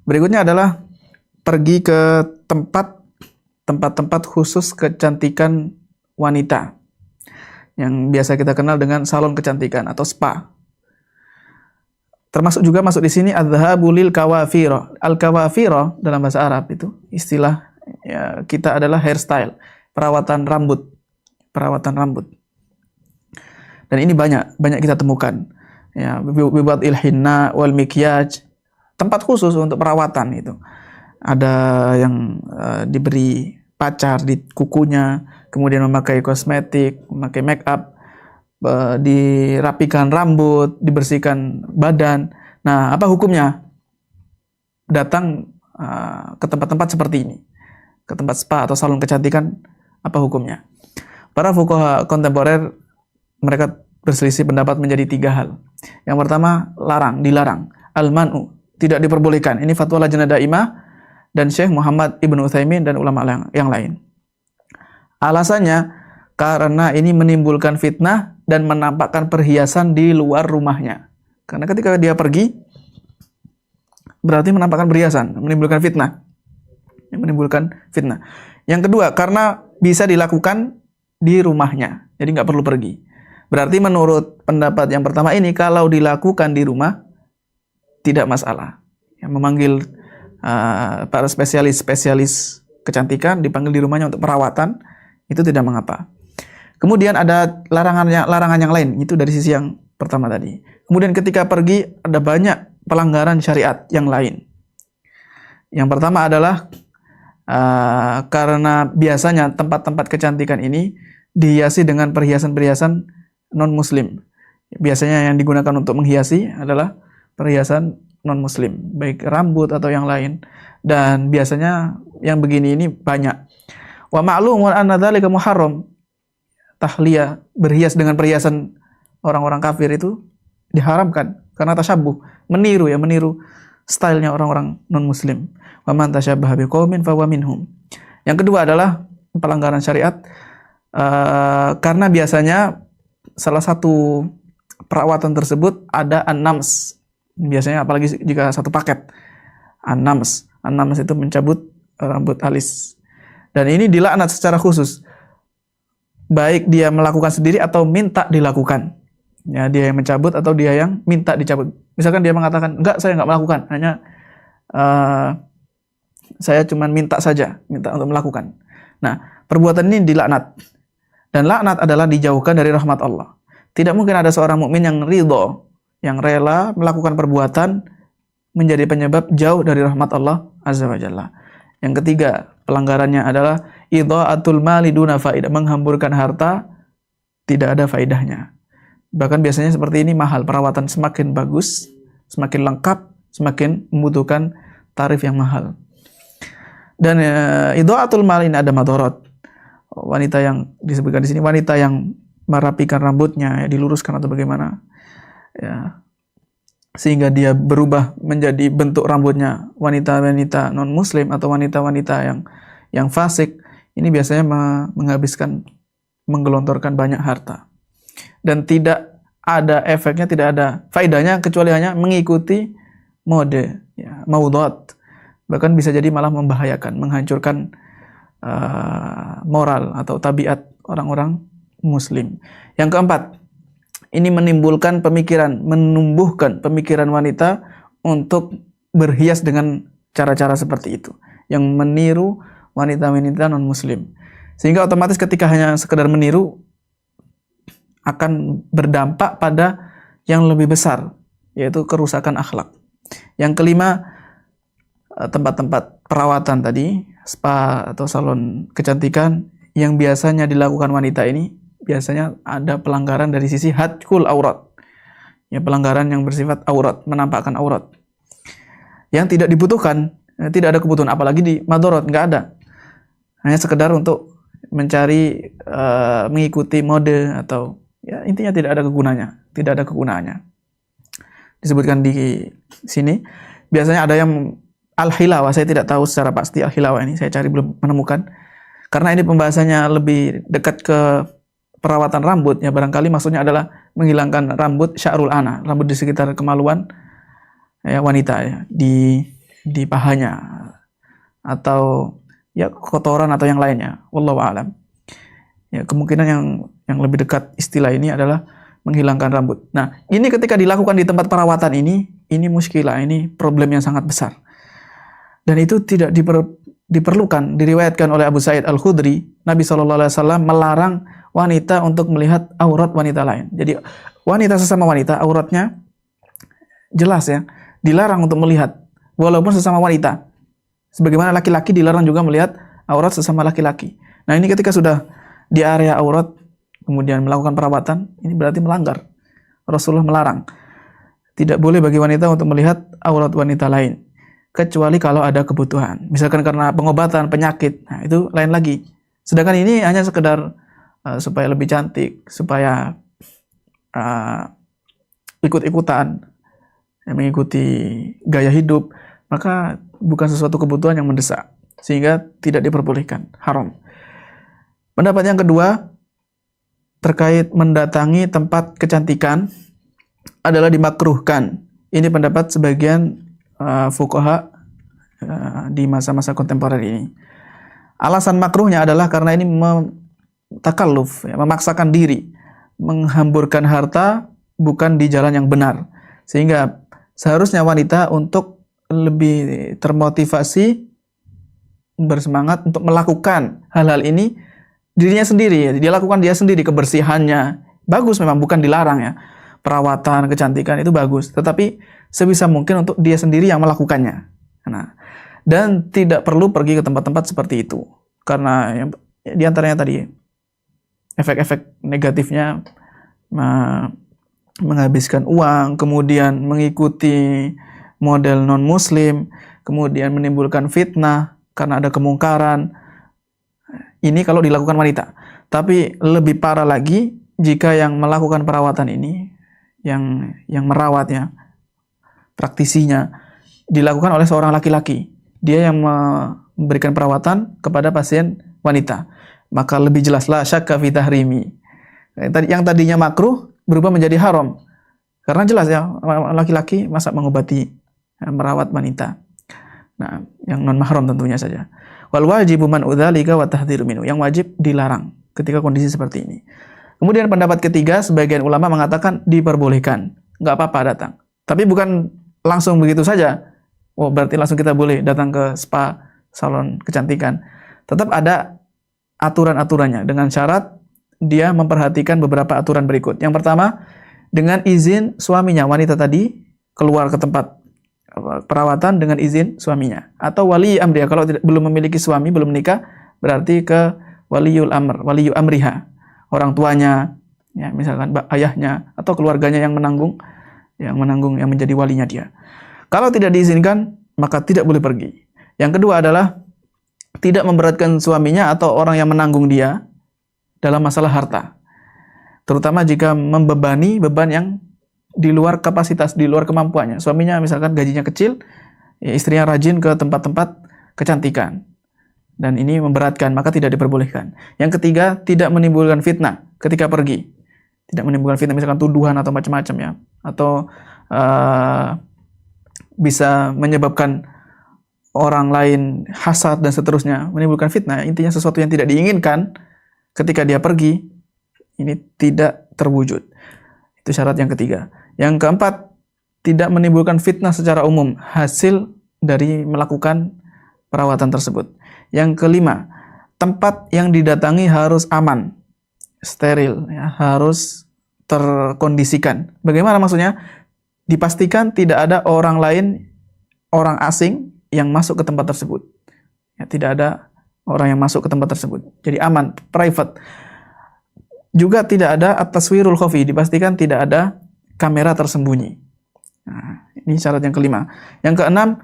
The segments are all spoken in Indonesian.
Berikutnya adalah pergi ke tempat-tempat khusus kecantikan wanita yang biasa kita kenal dengan salon kecantikan atau spa. Termasuk juga masuk di sini adzahabu lil kawafiro. Al kawafiro dalam bahasa Arab itu istilah ya, kita adalah hairstyle, perawatan rambut. Dan ini banyak kita temukan. Ya, bibat ilhinna wal mikyaj, tempat khusus untuk perawatan itu. Ada yang diberi pacar di kukunya, kemudian memakai kosmetik, memakai make up, dirapikan rambut, dibersihkan badan. Nah, apa hukumnya? Datang ke tempat-tempat seperti ini, ke tempat spa atau salon kecantikan, apa hukumnya? Para fuqaha kontemporer mereka berselisih pendapat menjadi 3 hal. Yang pertama, dilarang. Al-man'u, tidak diperbolehkan. Ini fatwa Lajnah Daimah dan Syekh Muhammad Ibnu Utsaimin dan ulama yang lain. Alasannya, karena ini menimbulkan fitnah dan menampakkan perhiasan di luar rumahnya. Karena ketika dia pergi, berarti menampakkan perhiasan, menimbulkan fitnah. Yang kedua, karena bisa dilakukan di rumahnya, jadi nggak perlu pergi. Berarti menurut pendapat yang pertama ini, kalau dilakukan di rumah, tidak masalah. Yang memanggil para spesialis kecantikan, dipanggil di rumahnya untuk perawatan, itu tidak mengapa. Kemudian ada larangan yang lain, itu dari sisi yang pertama tadi. Kemudian ketika pergi, ada banyak pelanggaran syariat yang lain. Yang pertama adalah karena biasanya tempat-tempat kecantikan ini dihiasi dengan perhiasan-perhiasan non-muslim. Biasanya yang digunakan untuk menghiasi adalah perhiasan non-muslim, baik rambut atau yang lain. Dan biasanya yang begini ini banyak. Wa ma'lumun anna dzalika muharram. Tahliyah, berhias dengan perhiasan orang-orang kafir itu diharamkan karena tasyabbuh, meniru stylenya orang-orang non-muslim. Wa man tasyabbaha biqaumin fahuwa minhum. Yang kedua adalah pelanggaran syariat karena biasanya salah satu perawatan tersebut ada an-nams. Biasanya apalagi jika satu paket. An-nams itu mencabut rambut alis. Dan ini dilaknat secara khusus. Baik dia melakukan sendiri atau minta dilakukan. Ya, dia yang mencabut atau dia yang minta dicabut. Misalkan dia mengatakan, enggak, saya enggak melakukan, hanya saya cuma minta untuk melakukan. Nah, perbuatan ini dilaknat. Dan laknat adalah dijauhkan dari rahmat Allah. Tidak mungkin ada seorang mukmin yang ridho, yang rela melakukan perbuatan menjadi penyebab jauh dari rahmat Allah Azza wa Jalla. Yang ketiga, pelanggarannya adalah idha'atul mali duna faidah, menghamburkan harta tidak ada faidahnya. Bahkan biasanya seperti ini mahal, perawatan semakin bagus, semakin lengkap, semakin membutuhkan tarif yang mahal. Dan idha'atul mali ini ada madarat. Wanita yang disebutkan di sini, wanita yang merapikan rambutnya, ya, diluruskan atau bagaimana, ya, sehingga dia berubah menjadi bentuk rambutnya wanita-wanita non-muslim atau wanita-wanita yang fasik, ini biasanya menggelontorkan banyak harta dan tidak ada efeknya, tidak ada faedahnya kecuali hanya mengikuti mode, ya, maudhat. Bahkan bisa jadi malah membahayakan, menghancurkan moral atau tabiat orang-orang muslim. Yang keempat, ini menumbuhkan pemikiran wanita untuk berhias dengan cara-cara seperti itu, yang meniru wanita-wanita non-muslim. Sehingga otomatis ketika hanya sekedar meniru akan berdampak pada yang lebih besar, yaitu kerusakan akhlak. Yang kelima, tempat-tempat perawatan tadi, spa atau salon kecantikan yang biasanya dilakukan wanita ini biasanya ada pelanggaran dari sisi hadkul aurat. Ya, pelanggaran yang bersifat aurat, menampakkan aurat. Yang tidak dibutuhkan, tidak ada kebutuhan, apalagi di madharat, nggak ada. Hanya sekedar untuk mencari, mengikuti mode atau ya intinya tidak ada kegunaannya. Disebutkan di sini, biasanya ada yang al-hilawah, saya tidak tahu secara pasti al-hilawah ini, saya cari belum menemukan. Karena ini pembahasannya lebih dekat ke perawatan rambut, ya barangkali maksudnya adalah menghilangkan rambut sya'rul ana, rambut di sekitar kemaluan ya, wanita ya, di pahanya atau ya kotoran atau yang lainnya. Wallahu a'lam. Ya, kemungkinan yang lebih dekat istilah ini adalah menghilangkan rambut. Nah, ini ketika dilakukan di tempat perawatan ini muskilah, ini problem yang sangat besar. Dan itu tidak diperlukan, diriwayatkan oleh Abu Sa'id Al-Khudri, Nabi SAW melarang wanita untuk melihat aurat wanita lain. Jadi wanita sesama wanita, auratnya jelas ya, dilarang untuk melihat, walaupun sesama wanita. Sebagaimana laki-laki dilarang juga melihat aurat sesama laki-laki. Nah, ini ketika sudah di area aurat, kemudian melakukan perawatan, ini berarti melanggar. Rasulullah melarang. Tidak boleh bagi wanita untuk melihat aurat wanita lain, kecuali kalau ada kebutuhan. Misalkan karena pengobatan, penyakit, nah itu lain lagi. Sedangkan ini hanya sekedar supaya lebih cantik, supaya ikut-ikutan, mengikuti gaya hidup, maka bukan sesuatu kebutuhan yang mendesak, sehingga tidak diperbolehkan, haram. Pendapat yang kedua, terkait mendatangi tempat kecantikan adalah dimakruhkan. Ini pendapat sebagian fuqaha di masa-masa kontemporer ini. Alasan makruhnya adalah karena ini takalluf, ya, memaksakan diri, menghamburkan harta bukan di jalan yang benar. Sehingga seharusnya wanita untuk lebih termotivasi, bersemangat untuk melakukan hal-hal ini dirinya sendiri, ya. Dia lakukan dia sendiri, kebersihannya bagus, memang bukan dilarang ya. Perawatan, kecantikan itu bagus, tetapi sebisa mungkin untuk dia sendiri yang melakukannya. Nah, dan tidak perlu pergi ke tempat-tempat seperti itu, karena yang diantaranya tadi efek-efek negatifnya, menghabiskan uang, kemudian mengikuti model non-muslim, kemudian menimbulkan fitnah karena ada kemungkaran. Ini kalau dilakukan wanita. Tapi lebih parah lagi jika yang melakukan perawatan ini, yang merawatnya, praktisinya, dilakukan oleh seorang laki-laki. Dia yang memberikan perawatan kepada pasien wanita. Maka lebih jelaslah syakka fi tahrimi. Yang tadinya makruh berubah menjadi haram. Karena jelas ya, laki-laki masa mengobati, merawat wanita. Nah, yang non mahram tentunya saja. Wal wajibu man udzalika wa tahdhiru minhu. Yang wajib dilarang ketika kondisi seperti ini. Kemudian pendapat ketiga, sebagian ulama mengatakan diperbolehkan, nggak apa-apa datang. Tapi bukan langsung begitu saja. Oh, berarti langsung kita boleh datang ke spa, salon kecantikan. Tetap ada aturan-aturannya dengan syarat dia memperhatikan beberapa aturan berikut. Yang pertama, dengan izin suaminya, wanita tadi keluar ke tempat perawatan dengan izin suaminya, atau wali amriha. Kalau belum memiliki suami, belum menikah, berarti ke waliul amriha, orang tuanya, ya, misalkan ayahnya atau keluarganya yang menanggung, yang menjadi walinya dia. Kalau tidak diizinkan, maka tidak boleh pergi. Yang kedua adalah tidak memberatkan suaminya atau orang yang menanggung dia dalam masalah harta, terutama jika membebani beban yang di luar kapasitas, di luar kemampuannya. Suaminya misalkan gajinya kecil, ya, istrinya rajin ke tempat-tempat kecantikan, dan ini memberatkan, maka tidak diperbolehkan. Yang ketiga, tidak menimbulkan fitnah ketika pergi. Tidak menimbulkan fitnah, misalkan tuduhan atau macam-macam ya, atau bisa menyebabkan orang lain hasad dan seterusnya, menimbulkan fitnah. Intinya sesuatu yang tidak diinginkan ketika dia pergi, ini tidak terwujud. Itu syarat yang ketiga. Yang keempat, tidak menimbulkan fitnah secara umum hasil dari melakukan perawatan tersebut. Yang kelima, tempat yang didatangi harus aman, steril, ya, harus terkondisikan. Bagaimana maksudnya? Dipastikan tidak ada orang lain, orang asing yang masuk ke tempat tersebut. Ya, tidak ada orang yang masuk ke tempat tersebut. Jadi aman, private. Juga tidak ada at-taswirul khafi, dipastikan tidak ada kamera tersembunyi. Nah, ini syarat yang kelima. Yang keenam,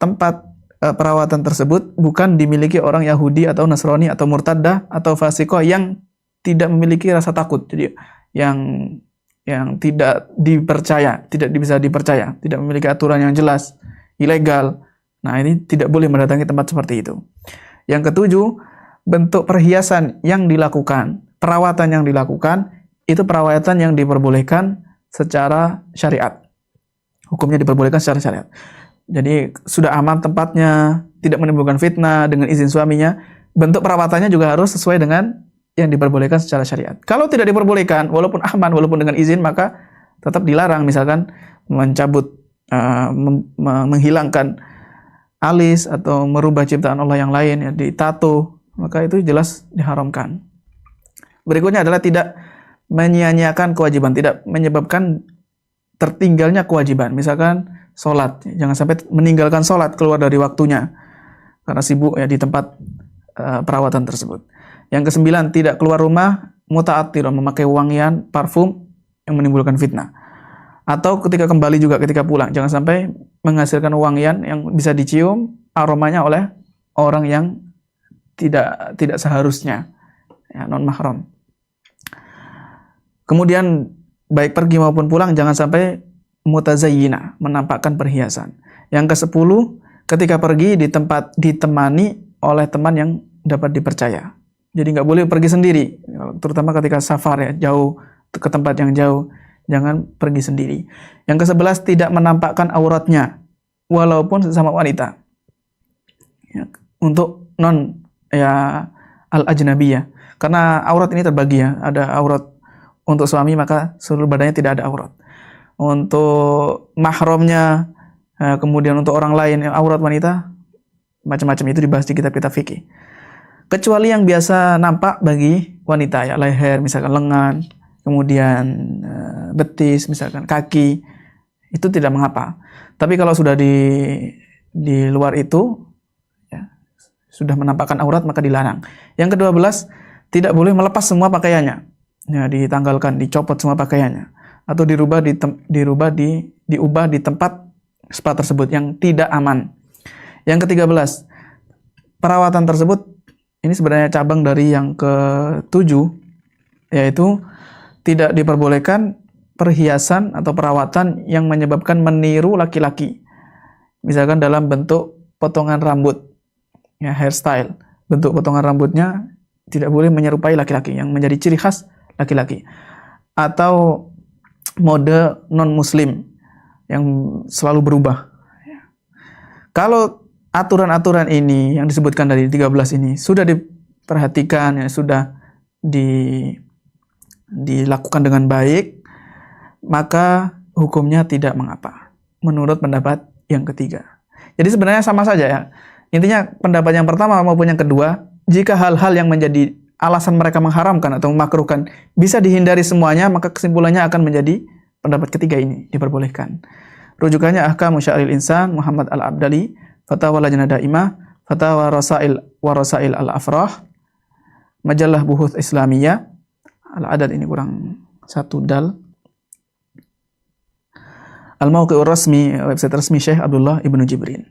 tempat perawatan tersebut bukan dimiliki orang Yahudi atau Nasrani atau murtadah atau fasikoh yang tidak memiliki rasa takut. Jadi yang tidak dipercaya, tidak bisa dipercaya, tidak memiliki aturan yang jelas, ilegal. Nah, ini tidak boleh mendatangi tempat seperti itu. Yang ketujuh, bentuk perhiasan yang dilakukan, perawatan yang dilakukan, itu perawatan yang diperbolehkan secara syariat. Hukumnya diperbolehkan secara syariat. Jadi sudah aman tempatnya, tidak menimbulkan fitnah dengan izin suaminya. Bentuk perawatannya juga harus sesuai dengan yang diperbolehkan secara syariat. Kalau tidak diperbolehkan, walaupun aman, walaupun dengan izin, maka tetap dilarang. Misalkan mencabut, menghilangkan alis atau merubah ciptaan Allah yang lain, ya, ditato, maka itu jelas diharamkan. Berikutnya adalah tidak menyia-nyiakan kewajiban, tidak menyebabkan tertinggalnya kewajiban. Misalkan sholat, jangan sampai meninggalkan sholat keluar dari waktunya karena sibuk ya di tempat perawatan tersebut. Yang kesembilan, tidak keluar rumah muta'attiran, memakai wangian, parfum yang menimbulkan fitnah. Atau ketika kembali juga, ketika pulang, jangan sampai menghasilkan wangian yang bisa dicium aromanya oleh orang yang tidak seharusnya, ya, non mahram. Kemudian baik pergi maupun pulang jangan sampai mutazayyina, menampakkan perhiasan. Yang ke-10, ketika pergi di tempat ditemani oleh teman yang dapat dipercaya. Jadi nggak boleh pergi sendiri, terutama ketika safar, ya, jauh ke tempat yang jauh, jangan pergi sendiri. Yang ke-11, tidak menampakkan auratnya walaupun sesama wanita. Ya, untuk non ya al-ajnabiyah. Karena aurat ini terbagi, ya, ada aurat untuk suami, maka seluruh badannya tidak ada aurat. Untuk mahramnya, kemudian untuk orang lain, aurat wanita, macam-macam itu dibahas di kitab-kitab fikih. Kecuali yang biasa nampak bagi wanita, ya, leher, misalkan lengan, kemudian betis, misalkan kaki, itu tidak mengapa. Tapi kalau sudah di luar itu, ya, sudah menampakkan aurat, maka dilarang. Yang ke-12, tidak boleh melepas semua pakaiannya, ya, ditanggalkan, dicopot semua pakaiannya, atau diubah di tempat spa tersebut yang tidak aman. Yang ke-13, perawatan tersebut ini sebenarnya cabang dari yang ke-7, yaitu tidak diperbolehkan perhiasan atau perawatan yang menyebabkan meniru laki-laki. Misalkan dalam bentuk potongan rambut, ya, hairstyle. Bentuk potongan rambutnya tidak boleh menyerupai laki-laki, yang menjadi ciri khas laki-laki. Atau mode non-muslim yang selalu berubah. Kalau aturan-aturan ini yang disebutkan dari 13 ini sudah diperhatikan, ya, sudah dilakukan dengan baik, maka hukumnya tidak mengapa, menurut pendapat yang ketiga. Jadi sebenarnya sama saja, ya. Intinya pendapat yang pertama maupun yang kedua, jika hal-hal yang menjadi alasan mereka mengharamkan atau memakruhkan bisa dihindari semuanya, maka kesimpulannya akan menjadi pendapat ketiga ini diperbolehkan. Rujukannya Ahkamu Sya'ril Insan, Muhammad Al-Abdali, Fatawa Lajnah Daimah, Fatawa Rasail Al-Afrah, Majalah Buhuth Islamiyah, Al-Adad ini kurang 1 dal, Al-Mauqi'ur Rasmi, website resmi Syekh Abdullah Ibnu Jibrin.